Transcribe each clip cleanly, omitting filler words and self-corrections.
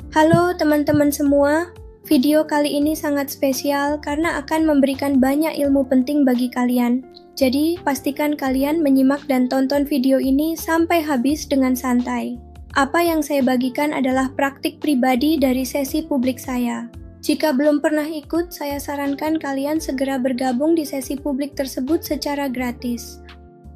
Halo teman-teman semua, video kali ini sangat spesial karena akan memberikan banyak ilmu penting bagi kalian. Jadi, pastikan kalian menyimak dan tonton video ini sampai habis dengan santai. Apa yang saya bagikan adalah praktik pribadi dari sesi publik saya. Jika belum pernah ikut, saya sarankan kalian segera bergabung di sesi publik tersebut secara gratis.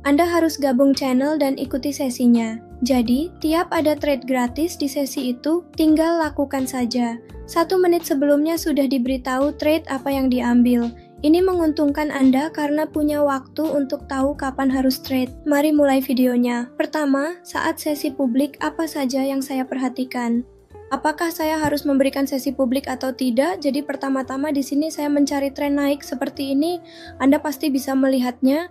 Anda harus gabung channel dan ikuti sesinya. Jadi, tiap ada trade gratis di sesi itu, tinggal lakukan saja. 1 menit sebelumnya sudah diberitahu trade apa yang diambil. Ini menguntungkan Anda karena punya waktu untuk tahu kapan harus trade. Mari mulai videonya. Pertama, saat sesi publik apa saja yang saya perhatikan? Apakah saya harus memberikan sesi publik atau tidak? Jadi pertama-tama di sini saya mencari tren naik seperti ini. Anda pasti bisa melihatnya.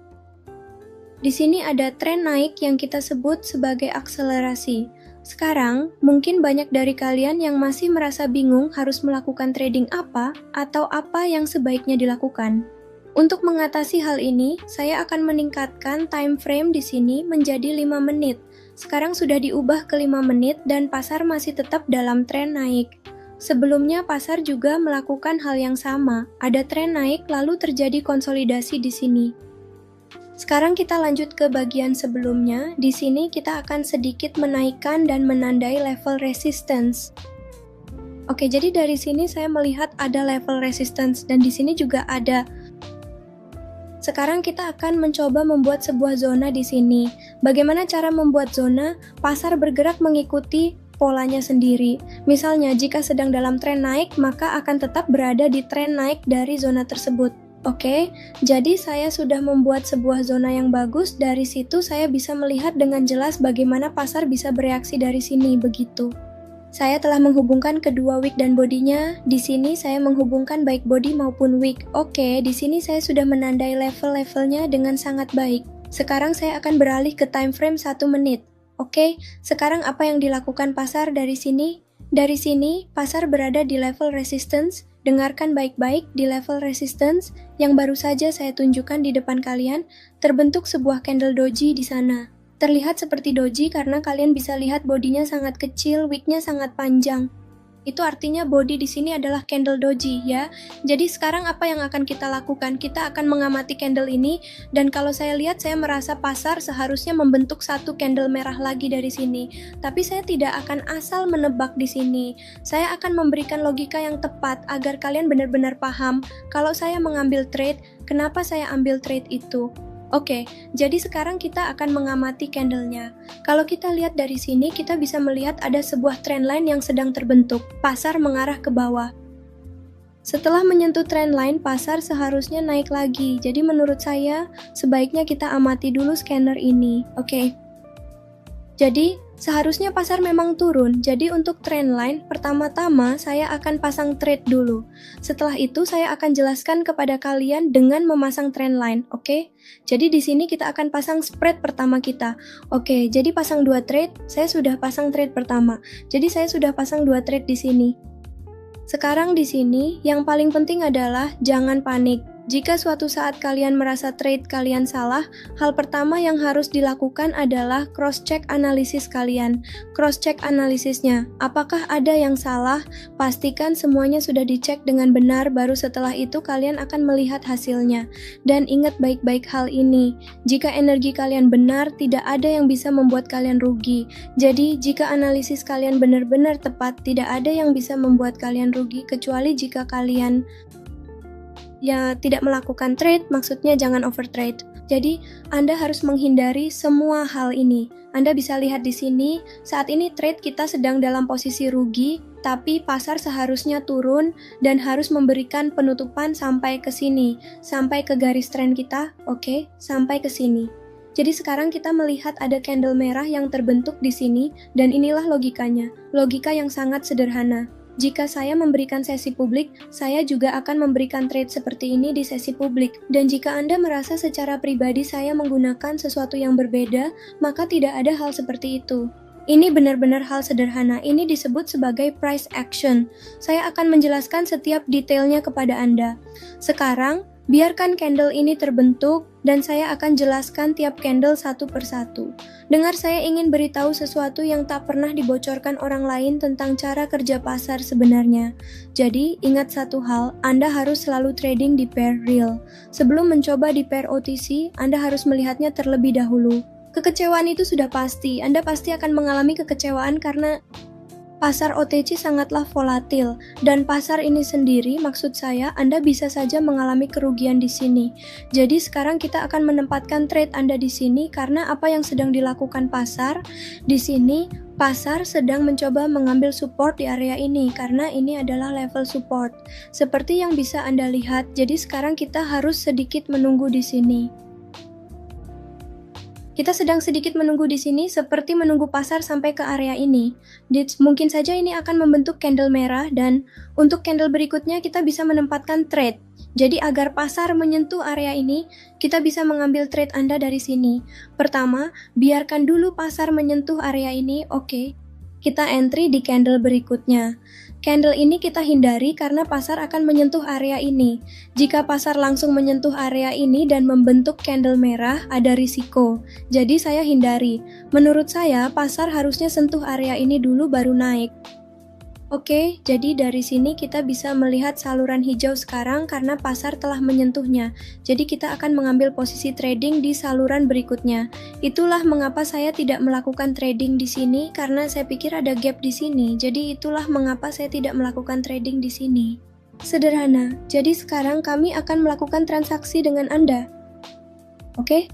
Di sini ada tren naik yang kita sebut sebagai akselerasi. Sekarang, mungkin banyak dari kalian yang masih merasa bingung harus melakukan trading apa atau apa yang sebaiknya dilakukan. Untuk mengatasi hal ini, saya akan meningkatkan time frame di sini menjadi 5 menit. Sekarang sudah diubah ke 5 menit dan pasar masih tetap dalam tren naik. Sebelumnya pasar juga melakukan hal yang sama. Ada tren naik lalu terjadi konsolidasi di sini. Sekarang kita lanjut ke bagian sebelumnya. Di sini kita akan sedikit menaikkan dan menandai level resistance. Oke, jadi dari sini saya melihat ada level resistance dan di sini juga ada. Sekarang kita akan mencoba membuat sebuah zona di sini. Bagaimana cara membuat zona? Pasar bergerak mengikuti polanya sendiri. Misalnya, jika sedang dalam tren naik, maka akan tetap berada di tren naik dari zona tersebut. Oke, jadi saya sudah membuat sebuah zona yang bagus. Dari situ saya bisa melihat dengan jelas bagaimana pasar bisa bereaksi dari sini, begitu. Saya telah menghubungkan kedua wick dan bodinya. Di sini saya menghubungkan baik body maupun wick. Oke, di sini saya sudah menandai level-levelnya dengan sangat baik. Sekarang saya akan beralih ke time frame 1 menit. Oke, sekarang apa yang dilakukan pasar dari sini? Dari sini, pasar berada di level resistance. Dengarkan baik-baik, di level resistance yang baru saja saya tunjukkan di depan kalian, terbentuk sebuah candle doji di sana. Terlihat seperti doji karena kalian bisa lihat bodinya sangat kecil, wicknya sangat panjang. Itu artinya body di sini adalah candle doji ya. Jadi sekarang apa yang akan kita lakukan? Kita akan mengamati candle ini dan kalau saya lihat saya merasa pasar seharusnya membentuk satu candle merah lagi dari sini. Tapi saya tidak akan asal menebak di sini. Saya akan memberikan logika yang tepat agar kalian benar-benar paham kalau saya mengambil trade, kenapa saya ambil trade itu. Oke, jadi sekarang kita akan mengamati candlenya. Kalau kita lihat dari sini, kita bisa melihat ada sebuah trendline yang sedang terbentuk. Pasar mengarah ke bawah. Setelah menyentuh trendline, pasar seharusnya naik lagi. Jadi menurut saya, sebaiknya kita amati dulu scanner ini. Oke. Jadi, seharusnya pasar memang turun. Jadi untuk trendline, pertama-tama saya akan pasang trade dulu. Setelah itu saya akan jelaskan kepada kalian dengan memasang trendline, oke? Jadi di sini kita akan pasang spread pertama kita. Oke, jadi pasang 2 trade, saya sudah pasang trade pertama. Jadi saya sudah pasang 2 trade di sini. Sekarang di sini, yang paling penting adalah jangan panik. Jika suatu saat kalian merasa trade kalian salah, hal pertama yang harus dilakukan adalah cross-check analisis kalian. Cross-check analisisnya, apakah ada yang salah? Pastikan semuanya sudah dicek dengan benar, baru setelah itu kalian akan melihat hasilnya. Dan ingat baik-baik hal ini, jika energi kalian benar, tidak ada yang bisa membuat kalian rugi. Jadi, jika analisis kalian benar-benar tepat, tidak ada yang bisa membuat kalian rugi, kecuali jika kalian tidak melakukan trade, maksudnya jangan overtrade. Jadi, Anda harus menghindari semua hal ini. Anda bisa lihat di sini, saat ini trade kita sedang dalam posisi rugi, tapi pasar seharusnya turun dan harus memberikan penutupan sampai ke sini, sampai ke garis trend kita, oke, sampai ke sini. Jadi sekarang kita melihat ada candle merah yang terbentuk di sini, dan inilah logikanya, logika yang sangat sederhana. Jika saya memberikan sesi publik, saya juga akan memberikan trade seperti ini di sesi publik. Dan jika Anda merasa secara pribadi saya menggunakan sesuatu yang berbeda, maka tidak ada hal seperti itu. Ini benar-benar hal sederhana, ini disebut sebagai price action. Saya akan menjelaskan setiap detailnya kepada Anda. Sekarang, biarkan candle ini terbentuk, dan saya akan jelaskan tiap candle satu persatu. Dengar, saya ingin beritahu sesuatu yang tak pernah dibocorkan orang lain tentang cara kerja pasar sebenarnya. Jadi, ingat satu hal, Anda harus selalu trading di pair real. Sebelum mencoba di pair OTC, Anda harus melihatnya terlebih dahulu. Kekecewaan itu sudah pasti, Anda pasti akan mengalami kekecewaan karena pasar OTC sangatlah volatil, dan pasar ini sendiri, maksud saya, Anda bisa saja mengalami kerugian di sini. Jadi sekarang kita akan menempatkan trade Anda di sini karena apa yang sedang dilakukan pasar di sini. Pasar sedang mencoba mengambil support di area ini karena ini adalah level support. Seperti yang bisa Anda lihat, jadi sekarang kita harus sedikit menunggu di sini. Kita sedang sedikit menunggu di sini seperti menunggu pasar sampai ke area ini. Mungkin saja ini akan membentuk candle merah dan untuk candle berikutnya kita bisa menempatkan trade. Jadi agar pasar menyentuh area ini, kita bisa mengambil trade Anda dari sini. Pertama, biarkan dulu pasar menyentuh area ini, oke. Kita entry di candle berikutnya. Candle ini kita hindari karena pasar akan menyentuh area ini. Jika pasar langsung menyentuh area ini dan membentuk candle merah, ada risiko. Jadi saya hindari. Menurut saya, pasar harusnya sentuh area ini dulu baru naik. Oke, jadi dari sini kita bisa melihat saluran hijau sekarang karena pasar telah menyentuhnya. Jadi kita akan mengambil posisi trading di saluran berikutnya. Itulah mengapa saya tidak melakukan trading di sini karena saya pikir ada gap di sini. Jadi itulah mengapa saya tidak melakukan trading di sini. Sederhana. Jadi sekarang kami akan melakukan transaksi dengan Anda. Oke?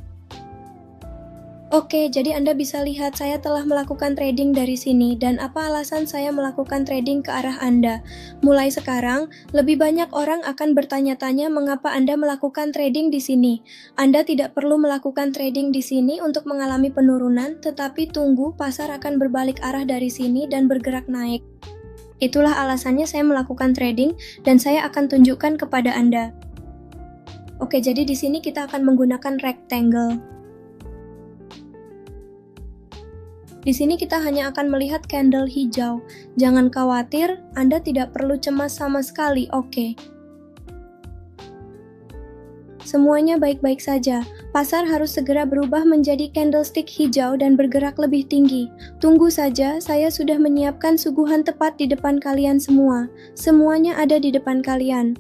Oke, jadi Anda bisa lihat saya telah melakukan trading dari sini dan apa alasan saya melakukan trading ke arah Anda. Mulai sekarang, lebih banyak orang akan bertanya-tanya mengapa Anda melakukan trading di sini. Anda tidak perlu melakukan trading di sini untuk mengalami penurunan, tetapi tunggu pasar akan berbalik arah dari sini dan bergerak naik. Itulah alasannya saya melakukan trading dan saya akan tunjukkan kepada Anda. Oke, jadi di sini kita akan menggunakan rectangle. Di sini kita hanya akan melihat candle hijau. Jangan khawatir, Anda tidak perlu cemas sama sekali, oke. Semuanya baik-baik saja. Pasar harus segera berubah menjadi candlestick hijau dan bergerak lebih tinggi. Tunggu saja, saya sudah menyiapkan suguhan tepat di depan kalian semua. Semuanya ada di depan kalian.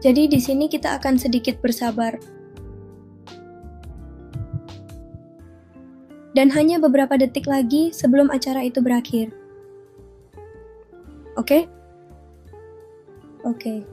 Jadi di sini kita akan sedikit bersabar. Dan hanya beberapa detik lagi sebelum acara itu berakhir. Oke? Oke.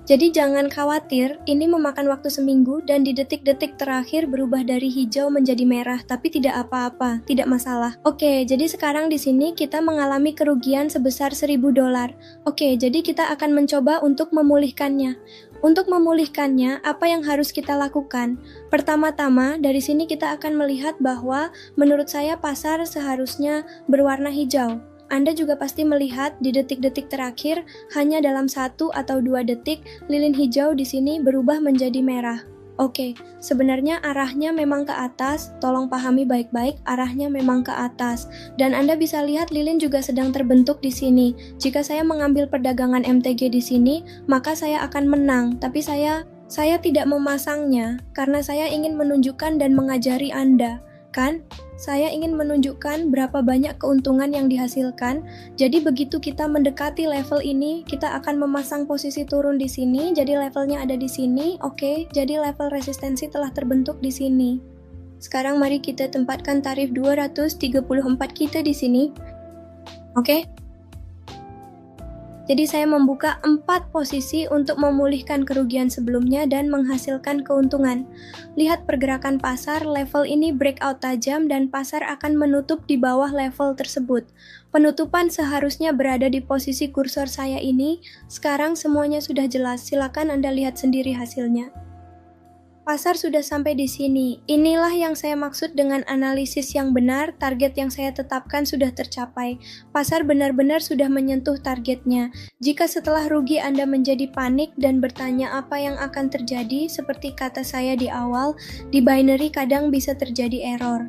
Jadi jangan khawatir, ini memakan waktu seminggu dan di detik-detik terakhir berubah dari hijau menjadi merah, tapi tidak apa-apa, tidak masalah. Oke, jadi sekarang di sini kita mengalami kerugian sebesar $1.000. Oke, jadi kita akan mencoba untuk memulihkannya. Untuk memulihkannya, apa yang harus kita lakukan? Pertama-tama, dari sini kita akan melihat bahwa menurut saya pasar seharusnya berwarna hijau. Anda juga pasti melihat di detik-detik terakhir, hanya dalam 1 atau 2 detik, lilin hijau di sini berubah menjadi merah. Oke, sebenarnya arahnya memang ke atas, tolong pahami baik-baik, arahnya memang ke atas. Dan Anda bisa lihat lilin juga sedang terbentuk di sini. Jika saya mengambil perdagangan MTG di sini, maka saya akan menang, tapi saya tidak memasangnya, karena saya ingin menunjukkan dan mengajari Anda. Kan? Saya ingin menunjukkan berapa banyak keuntungan yang dihasilkan. Jadi begitu kita mendekati level ini, kita akan memasang posisi turun di sini. Jadi levelnya ada di sini. Oke, jadi level resistensi telah terbentuk di sini. Sekarang mari kita tempatkan tarif 234 kita di sini. Oke. Jadi saya membuka 4 posisi untuk memulihkan kerugian sebelumnya dan menghasilkan keuntungan. Lihat pergerakan pasar, level ini breakout tajam dan pasar akan menutup di bawah level tersebut. Penutupan seharusnya berada di posisi kursor saya ini. Sekarang semuanya sudah jelas, silakan Anda lihat sendiri hasilnya. Pasar sudah sampai di sini. Inilah yang saya maksud dengan analisis yang benar, target yang saya tetapkan sudah tercapai. Pasar benar-benar sudah menyentuh targetnya. Jika setelah rugi Anda menjadi panik dan bertanya apa yang akan terjadi, seperti kata saya di awal, di binary kadang bisa terjadi error.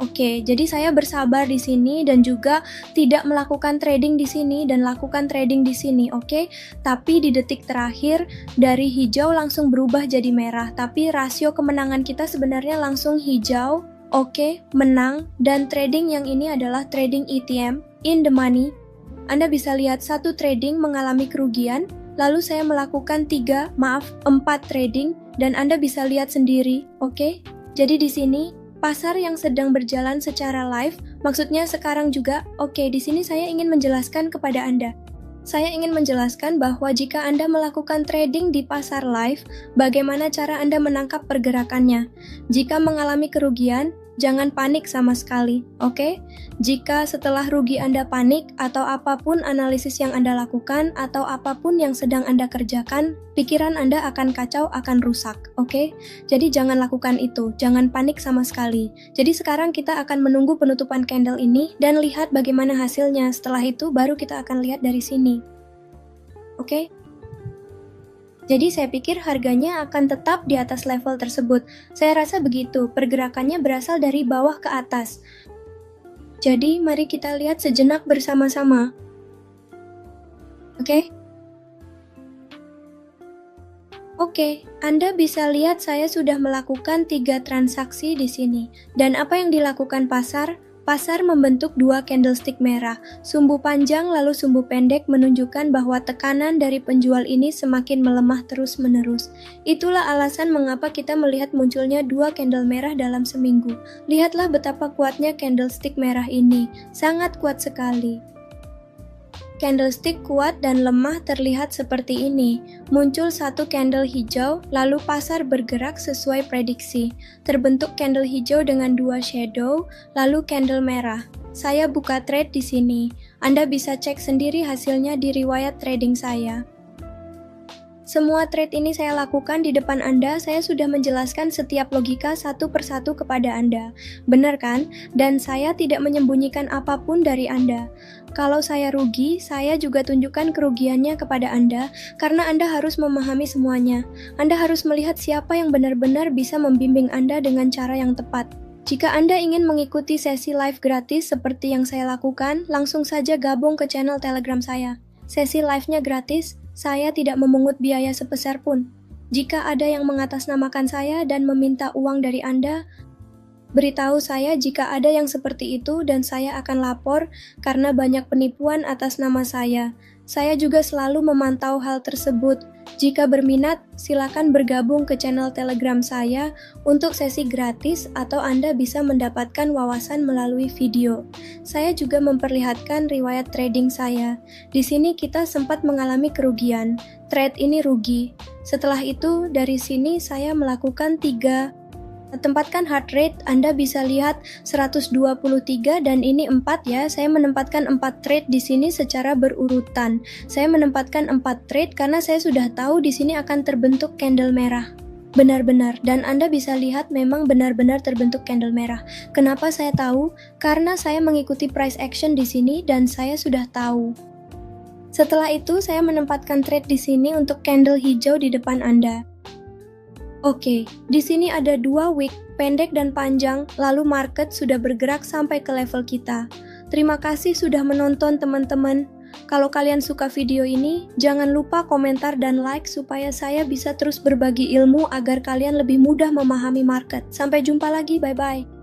Oke, jadi saya bersabar di sini dan juga tidak melakukan trading di sini dan lakukan trading di sini, oke? Tapi di detik terakhir dari hijau langsung berubah jadi merah, tapi rasio kemenangan kita sebenarnya langsung hijau, oke, menang, dan trading yang ini adalah trading ETM, in the money. Anda bisa lihat satu trading mengalami kerugian, lalu saya melakukan 4 trading, dan Anda bisa lihat sendiri, oke? Jadi di sini pasar yang sedang berjalan secara live, maksudnya sekarang juga, oke, di sini saya ingin menjelaskan kepada Anda. Saya ingin menjelaskan bahwa jika Anda melakukan trading di pasar live, bagaimana cara Anda menangkap pergerakannya. Jika mengalami kerugian, jangan panik sama sekali, oke? Jika setelah rugi Anda panik, atau apapun analisis yang Anda lakukan, atau apapun yang sedang Anda kerjakan, pikiran Anda akan kacau, akan rusak, oke? Jadi jangan lakukan itu, jangan panik sama sekali. Jadi sekarang kita akan menunggu penutupan candle ini, dan lihat bagaimana hasilnya. Setelah itu, baru kita akan lihat dari sini. Oke? Jadi saya pikir harganya akan tetap di atas level tersebut. Saya rasa begitu, pergerakannya berasal dari bawah ke atas. Jadi mari kita lihat sejenak bersama-sama. Oke? Oke, Anda bisa lihat saya sudah melakukan 3 transaksi di sini. Dan apa yang dilakukan pasar? Pasar membentuk 2 candlestick merah, sumbu panjang lalu sumbu pendek menunjukkan bahwa tekanan dari penjual ini semakin melemah terus-menerus. Itulah alasan mengapa kita melihat munculnya 2 candle merah dalam seminggu. Lihatlah betapa kuatnya candlestick merah ini, sangat kuat sekali. Candlestick kuat dan lemah terlihat seperti ini. Muncul satu candle hijau, lalu pasar bergerak sesuai prediksi. Terbentuk candle hijau dengan 2 shadow, lalu candle merah. Saya buka trade di sini. Anda bisa cek sendiri hasilnya di riwayat trading saya. Semua trade ini saya lakukan di depan Anda, saya sudah menjelaskan setiap logika satu persatu kepada Anda. Benar kan? Dan saya tidak menyembunyikan apapun dari Anda. Kalau saya rugi, saya juga tunjukkan kerugiannya kepada Anda, karena Anda harus memahami semuanya. Anda harus melihat siapa yang benar-benar bisa membimbing Anda dengan cara yang tepat. Jika Anda ingin mengikuti sesi live gratis seperti yang saya lakukan, langsung saja gabung ke channel Telegram saya. Sesi live-nya gratis, saya tidak memungut biaya sepeser pun. Jika ada yang mengatasnamakan saya dan meminta uang dari Anda, beritahu saya jika ada yang seperti itu dan saya akan lapor karena banyak penipuan atas nama saya. Saya juga selalu memantau hal tersebut. Jika berminat, silakan bergabung ke channel Telegram saya untuk sesi gratis atau Anda bisa mendapatkan wawasan melalui video. Saya juga memperlihatkan riwayat trading saya. Di sini kita sempat mengalami kerugian. Trade ini rugi. Setelah itu, dari sini saya melakukan 3 tempatkan heart rate, Anda bisa lihat 123 dan ini 4 ya. Saya menempatkan 4 trade di sini secara berurutan. Saya menempatkan 4 trade karena saya sudah tahu di sini akan terbentuk candle merah. Benar-benar, dan Anda bisa lihat memang benar-benar terbentuk candle merah. Kenapa saya tahu? Karena saya mengikuti price action di sini dan saya sudah tahu. Setelah itu saya menempatkan trade di sini untuk candle hijau di depan Anda. Oke, di sini ada 2 wick, pendek dan panjang, lalu market sudah bergerak sampai ke level kita. Terima kasih sudah menonton teman-teman. Kalau kalian suka video ini, jangan lupa komentar dan like supaya saya bisa terus berbagi ilmu agar kalian lebih mudah memahami market. Sampai jumpa lagi, bye-bye.